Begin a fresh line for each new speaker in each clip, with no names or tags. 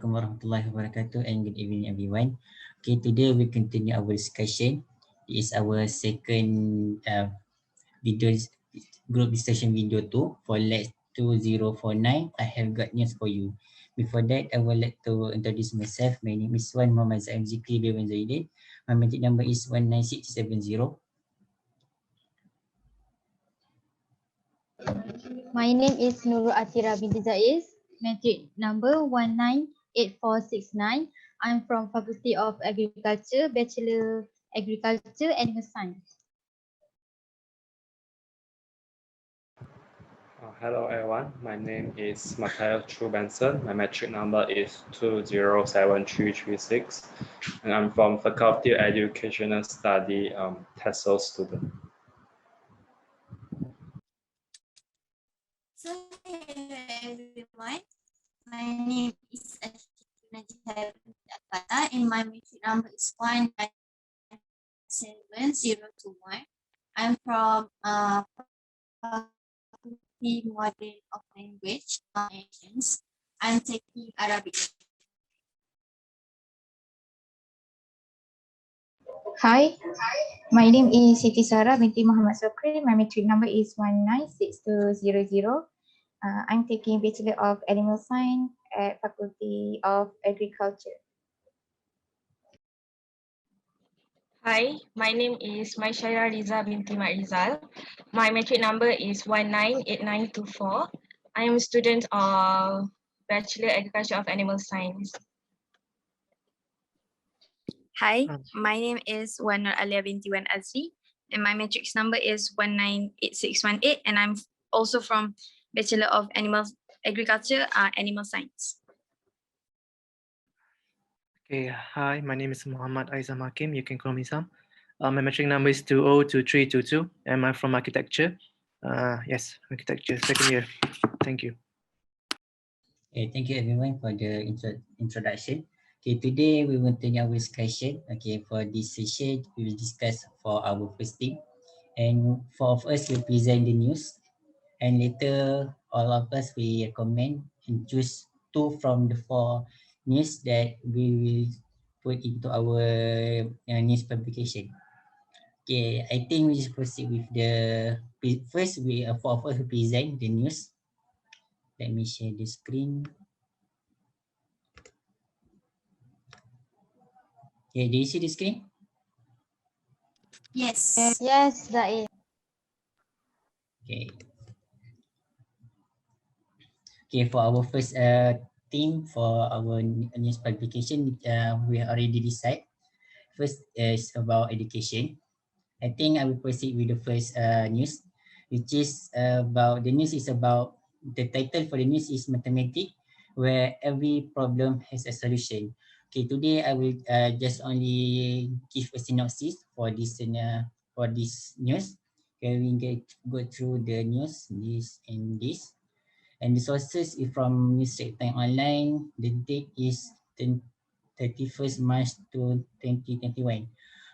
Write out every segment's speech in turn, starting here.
Assalamualaikum warahmatullahi wabarakatuh and good evening everyone. Okay, today we continue our discussion. It is our second video group discussion video 2 for LAX2049. I have got news for you. Before that, I would like to introduce myself. My name is Wan Muhammad Zaim Zikri bin Zaidin. My metric number is 19670.
My name is Nurul Atira binti Zaiz, metric number 198469. I'm from Faculty of Agriculture, Bachelor Agriculture Animal Science.
Hello everyone, my name is Matthias Chu Benson. My metric number is 207336 and I'm from Faculty of Educational Study TESOL student.
So hello everyone, my name is Ashika and my metric number is 197021. I'm from Faculty Modern of Language Nations. I'm taking Arabic.
Hi, my name is Siti Sarah binti Muhammad Sokri. My metric number is 196200. I'm taking Bachelor of Animal Science at Faculty of Agriculture.
Hi, my name is Maishaira Riza binti Mat Rizal. My metric number is 198924. I am a student of Bachelor Agriculture of Animal Science.
Hi, my name is Wanur Alia binti Wan Azri and my matrix number is 198618 and I'm also from Bachelor of Agriculture, Animal Science.
Okay, hi, my name is Muhammad Aizam Hakim. You can call me Sam. My metric number is 202322 and I'm from Architecture. Yes, Architecture, second year. Thank you.
Okay, thank you everyone for the introduction. Okay, today we will continue our discussion. Okay, for this session, we will discuss for our first team. And four of us will present the news. And later, all of us will comment and choose two from the four news that we will put into our news publication. Okay, I think we just proceed with the, first we four of us will present the news. Let me share the screen. Okay, do you see the screen?
Yes.
Yes, Zaiz.
Okay. Okay, for our first theme for our news publication, we already decided. First is about education. I think I will proceed with the first news, which is about, the news is about, the title for the news is Mathematics, where every problem has a solution. Okay, today I will just only give a synopsis for this news. Okay, we get go through the news, this and this. And the sources is from News Straits Time Online. The date is 31st March 2021.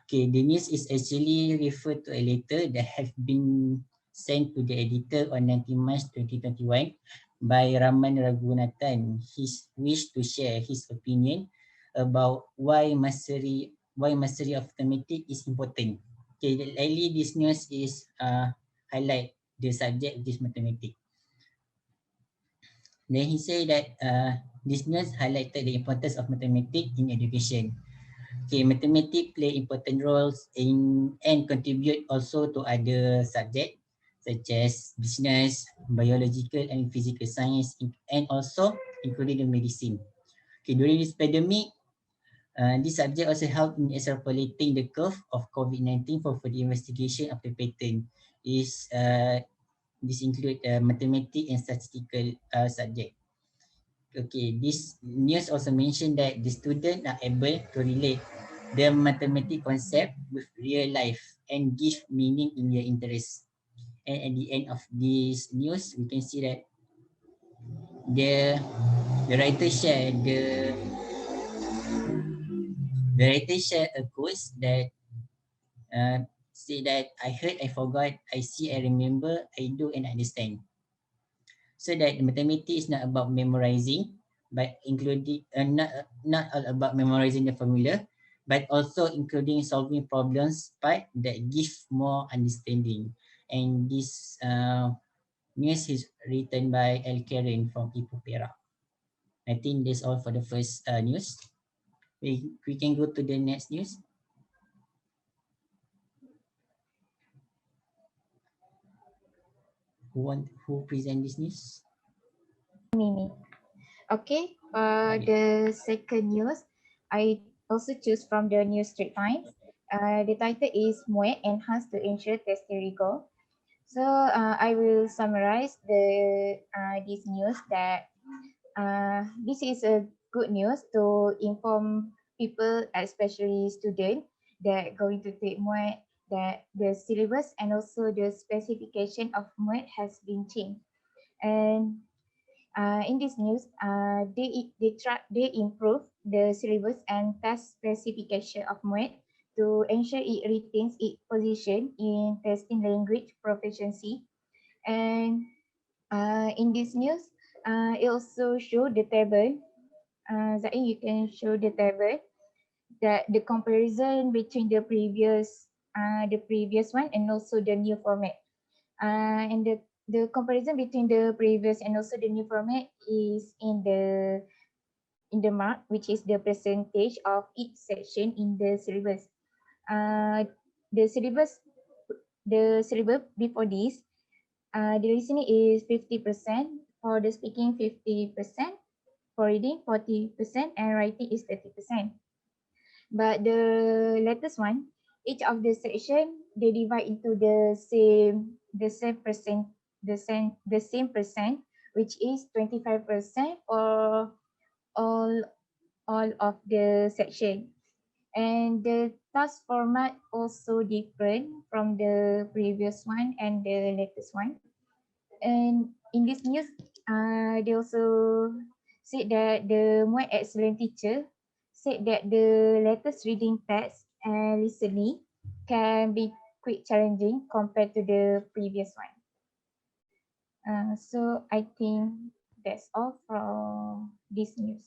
Okay, the news is actually referred to a letter that have been sent to the editor on 19 March 2021 by Raman Raghunathan. His wish to share his opinion about why mastery of mathematics is important. Okay, likely this news is highlight the subject of this mathematics. Then he said that this news highlighted the importance of mathematics in education. Okay, mathematics play important roles in and contribute also to other subjects such as business, biological and physical science, and also including the medicine. Okay, during this pandemic, this subject also helped in extrapolating the curve of COVID-19 for the investigation of the pattern. This include mathematics and statistical subject. Okay, this news also mentioned that the students are able to relate the mathematics concept with real life and give meaning in their interest. And at the end of this news, we can see that the writer shared a quote that say that I heard, I forgot, I see, I remember, I do and understand. So that mathematics is not about memorizing, but including not all about memorizing the formula, but also including solving problems part that give more understanding. And this news is written by El Karen from Ipupera. I think that's all for the first news. We can go to the next news. Who present this news?
Mimi. Okay,
Okay.
the second news, I also choose from the New Street Times. The title is Muet Enhanced to Ensure Testing Rigor. So I will summarize this news that this is a good news to inform people, especially students, that going to take Muet, that the syllabus and also the specification of Muet has been changed. And in this news, they improve the syllabus and task specification of MUET to ensure it retains its position in testing language proficiency. And in this news, it also show the table. Zain, you can show the table that the comparison between the previous one and also the new format. And the comparison between the previous and also the new format is in the mark, which is the percentage of each section in the syllabus. Uh, the syllabus the syllabus before this, the listening is 50%, for the speaking 50%, for reading 40%, and writing is 30%. But the latest one, each of the section they divide into the same percent, the same percent, which is 25% for all all of the section. And the task format also different from the previous one and the latest one. And in this news, they also said that the more excellent teacher said that the latest reading text and listening can be quite challenging compared to the previous one. So I think that's all from this news.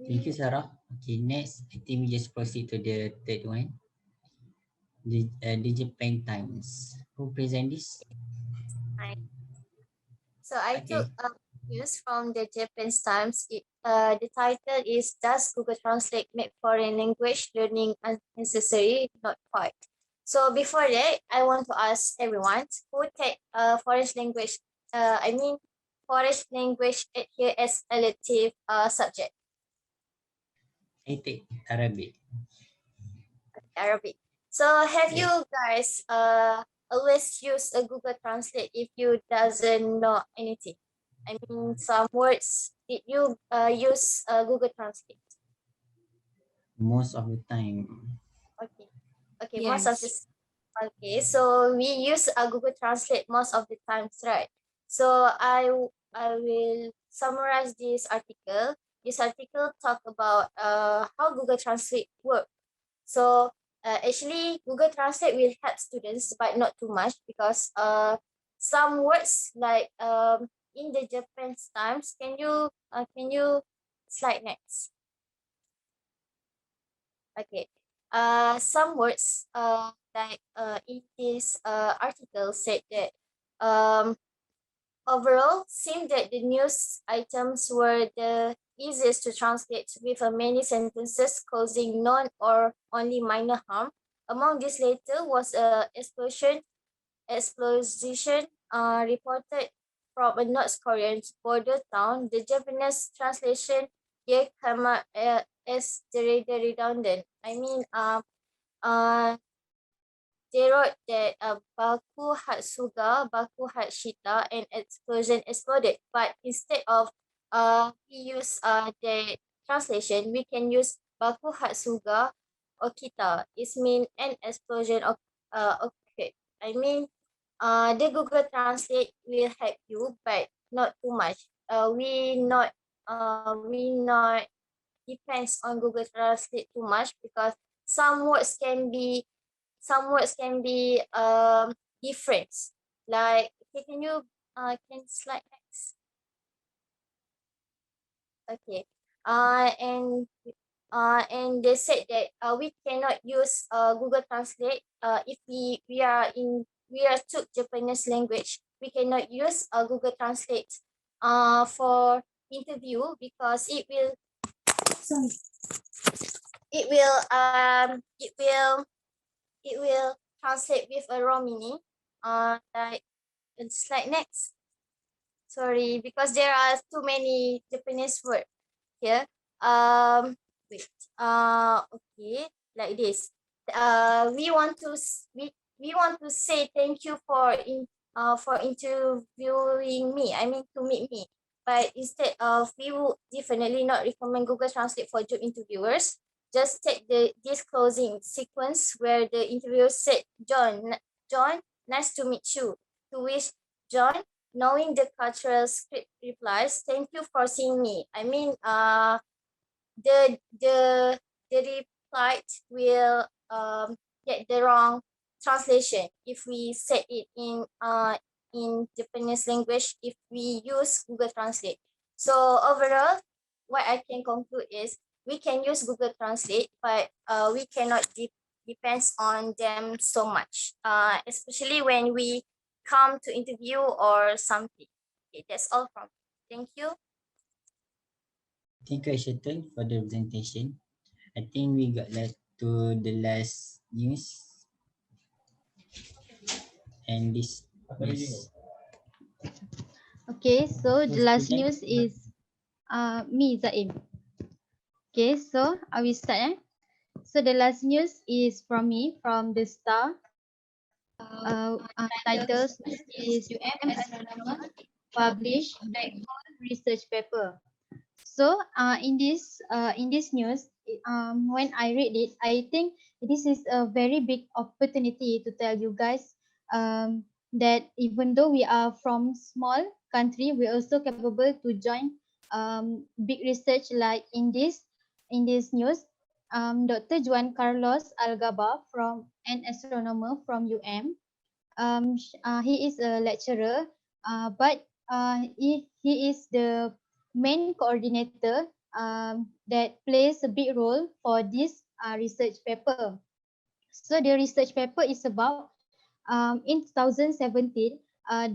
Thank you, Sarah. Okay, next, I think we just proceed to the third one. The Japan Times. Who present this?
So I
Okay.
took news from the Japanese Times. The title is Does Google Translate make foreign language learning unnecessary? Not quite. So before that, I want to ask everyone who take foreign language. Foreign language here as elective subject.
I take Arabic.
Arabic. So have you guys always use a Google Translate if you doesn't know anything? I mean, some words did you use Google Translate?
Most of the time.
Okay, okay, most of
Yes.
this. Okay, so we use Google Translate most of the times, right? So I will summarize this article. This article talk about how Google Translate work. So actually, Google Translate will help students, but not too much because some words like in the Japanese Times, can you slide next? Okay. Some words like in this article said that overall, seemed that the news items were the easiest to translate with many sentences causing none or only minor harm. Among these later was a explosion reported from a North Korean border town. The Japanese translation here came out as redundant. They wrote that Baku had Suga, Baku had Shita, and explosion exploded. But instead of we use the translation, we can use Baku had Suga or Kita. It means an explosion of occurred. The Google Translate will help you, but not too much. We not depends on Google Translate too much because some words can be different. Like, okay, can you can slide next. Okay. And they said that we cannot use Google Translate if we are took Japanese language. We cannot use Google Translate for interview because it will translate with a wrong meaning. Like slide next. Sorry, because there are too many Japanese words here. Wait. Okay, like this. We want to say thank you for interviewing me. I mean to meet me. But instead of, we would definitely not recommend Google Translate for job interviewers. Just take this closing sequence where the interviewer said, John, nice to meet you. To which John, knowing the cultural script, replies, thank you for seeing me. I mean, the reply will get the wrong translation if we set it in Japanese language if we use Google Translate. So overall, what I can conclude is we can use Google Translate, but we cannot depends on them so much, especially when we come to interview or something. Okay, that's all from me. Thank you.
Thank you, Aishatul, for the presentation. I think we got to the last news. And this is
Okay, so the last
student.
news is me, Zaim. Okay, so I will start. So the last news is from me, from the Star. Title is UM Astronomer published black hole research paper. So in this news, when I read it, I think this is a very big opportunity to tell you guys that even though we are from small country, we are also capable to join big research like in this news. Dr. Juan Carlos Algaba from an astronomer from UM. He is a lecturer, but he is the main coordinator that plays a big role for this research paper. So the research paper is about in 2017,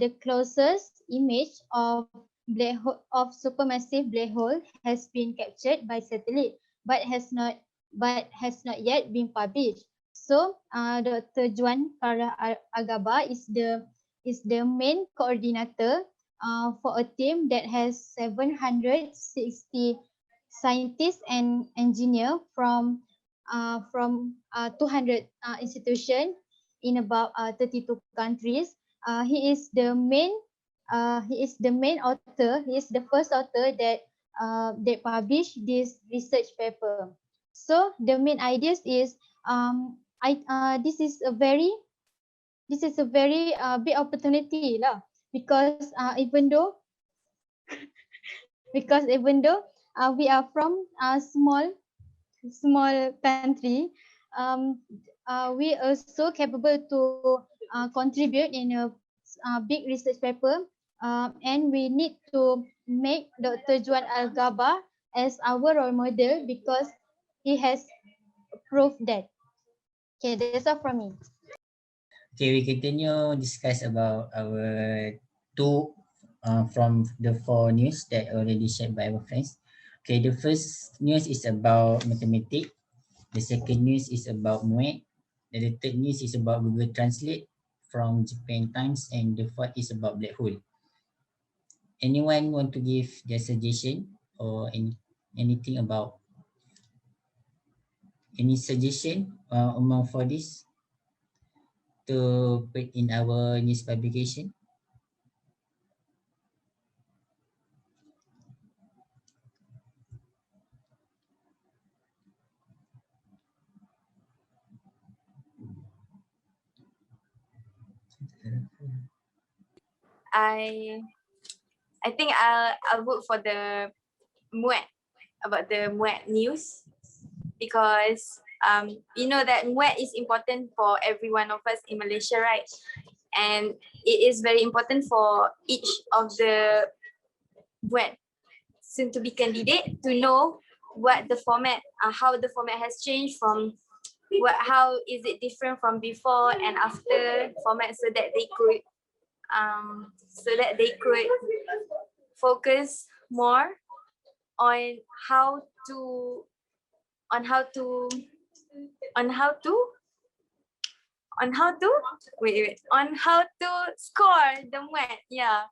the closest image of supermassive black hole has been captured by satellite, but has not yet been published. So Dr. Juan Agaba is the main coordinator for a team that has 760 scientists and engineers from 200 institutions in about 32 countries. He is the main author. He is the first author that published this research paper. So the main ideas is this is a very big opportunity lah, because even though we are from a small country, we also capable to contribute in a big research paper, and we need to make Dr. Juan Algaba as our role model because he has proved that. Okay, that's all from me.
Okay, we continue discuss about our two from the four news that already shared by our friends. Okay, the first news is about mathematics. The second news is about MUET. The third news is about Google Translate from Japan Times, and the fourth is about black hole. Anyone want to give their suggestion or anything about any suggestion among for this to put in our news publication?
I think I'll vote for the MUET, about the MUET news, because you know that MUET is important for every one of us in Malaysia, right? and it is very important for each of the web soon to be candidate to know what the format, how the format has changed from how is it different from before and after format, so that they could focus more on how to on how to on how to on how to score the wet, yeah,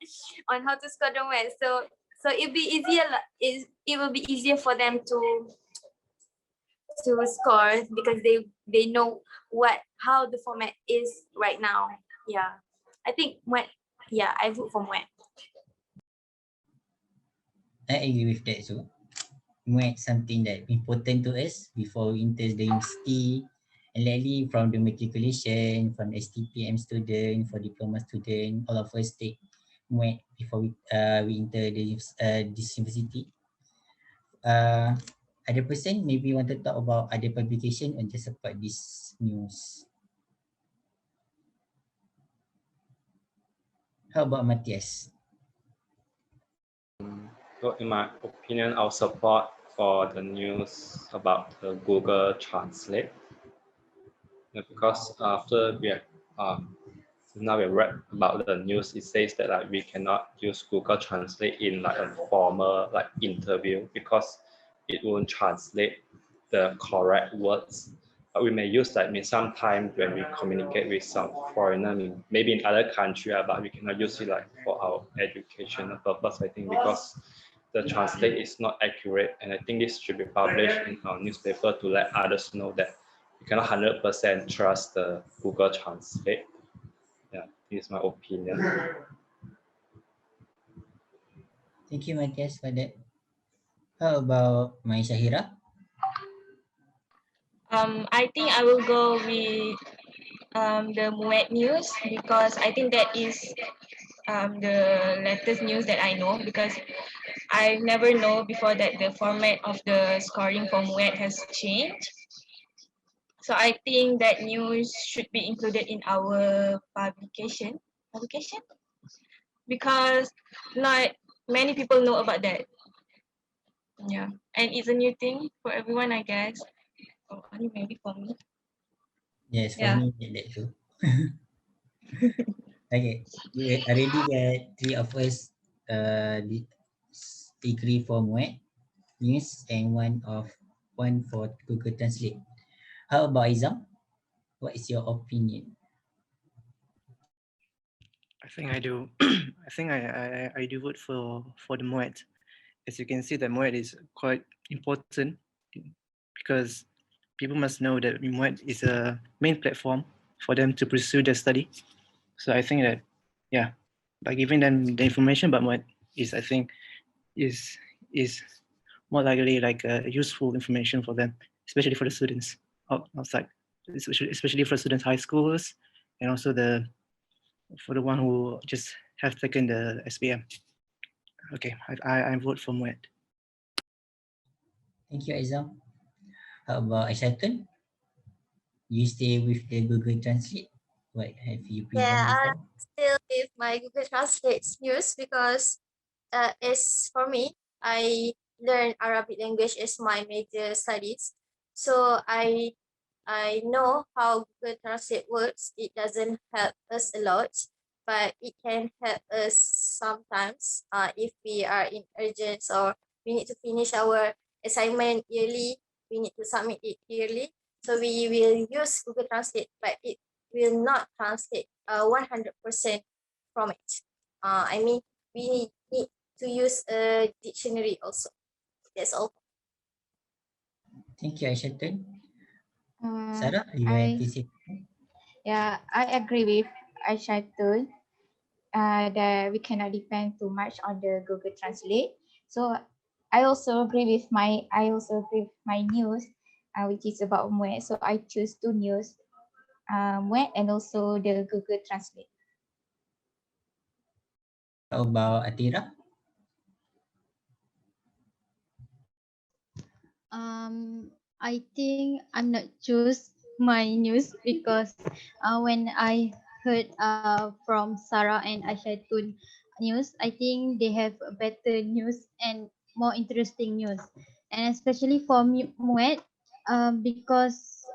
on how to score the wet. So it'll be easier, it will be easier for them to score because they know how the format is right now. Yeah, I think wet. Yeah, I vote for wet.
I agree with that. So, MUET something that important to us before we enter the university, and lately from the matriculation, from STPM student, for diploma student, all of us take MUET before we enter this university. Other person maybe want to talk about other publication and just about this news. How about Matthias?
So in my opinion, I'll support for the news about the Google Translate. Because after we have now we read about the news, it says that like we cannot use Google Translate in like a formal like interview because it won't translate the correct words. But we may use like sometimes when we communicate with some foreigner, maybe in other country, but we cannot use it like for our educational purpose. I think because the translate is not accurate, and I think this should be published in our newspaper to let others know that you cannot 100% trust the Google Translate. Yeah, this is my opinion.
Thank you, Matthias, for that. How about my Shahira?
I think I will go with the Moet news because I think that is the latest news that I know, because I never know before that the format of the scoring for Moet has changed. So I think that news should be included in our publication because not many people know about that. Yeah, and it's a new thing for everyone, I guess. Or only maybe for me.
Yes, for
Yeah.
me, that too. Okay, we already get three of us degree for MUET news and one for Google Translate. How about Izam? What is your opinion?
I think I do. I think I do vote for the MOET. As you can see, the MOET is quite important because people must know that MOET is a main platform for them to pursue their study. So I think that, yeah, by giving them the information about MOET I think is more likely like useful information for them, especially for the students outside, especially for students high schoolers, and also for the one who just have taken the SPM. Okay, I vote for Moet.
Thank you, Izam. How about Aishatun? You stay with the Google Translate? What have you present
Yeah,
before?
I'm still with my Google Translate news because as for me, I learn Arabic language as my major studies. So I know how Google Translate works. It doesn't help us a lot, but it can help us sometimes if we are in urgence or we need to finish our assignment yearly, we need to submit it yearly. So we will use Google Translate, but it will not translate 100% from it. I mean, we need to use a dictionary also. That's all.
Thank you, Aishatun. Sarah, you want to say?
I agree with Aishatul that we cannot depend too much on the Google Translate. So I also agree with my news, which is about MUET. So I choose two news, MUET and also the Google Translate.
How about Atira?
I think I'm not choose my news because when I heard from Sarah and Ashaitun news, I think they have a better news and more interesting news. And especially for Muet, because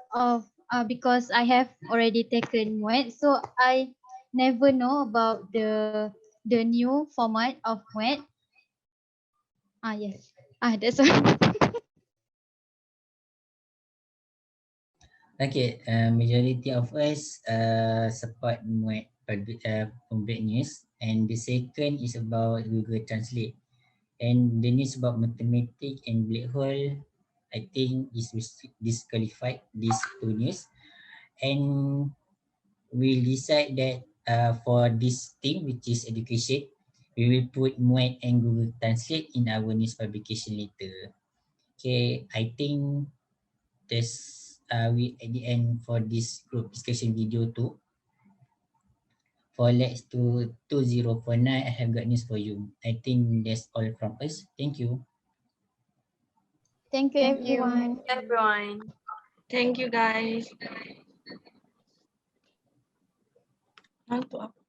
I have already taken Muet, so I never know about the new format of Muet. Yes. That's all.
Okay, majority of us support Muat public news, and the second is about Google Translate. And the news about mathematics and black hole, I think is disqualified these two news. And we'll decide that for this thing, which is education, we will put Muat and Google Translate in our news publication later. Okay, I think that's we at the end for this group discussion video too. For Lex to 2049, I have got news for you. I think that's all from us. Thank you.
Thank you,
Thank you.
everyone.
Everyone.
Thank you guys. Ngantuk aku.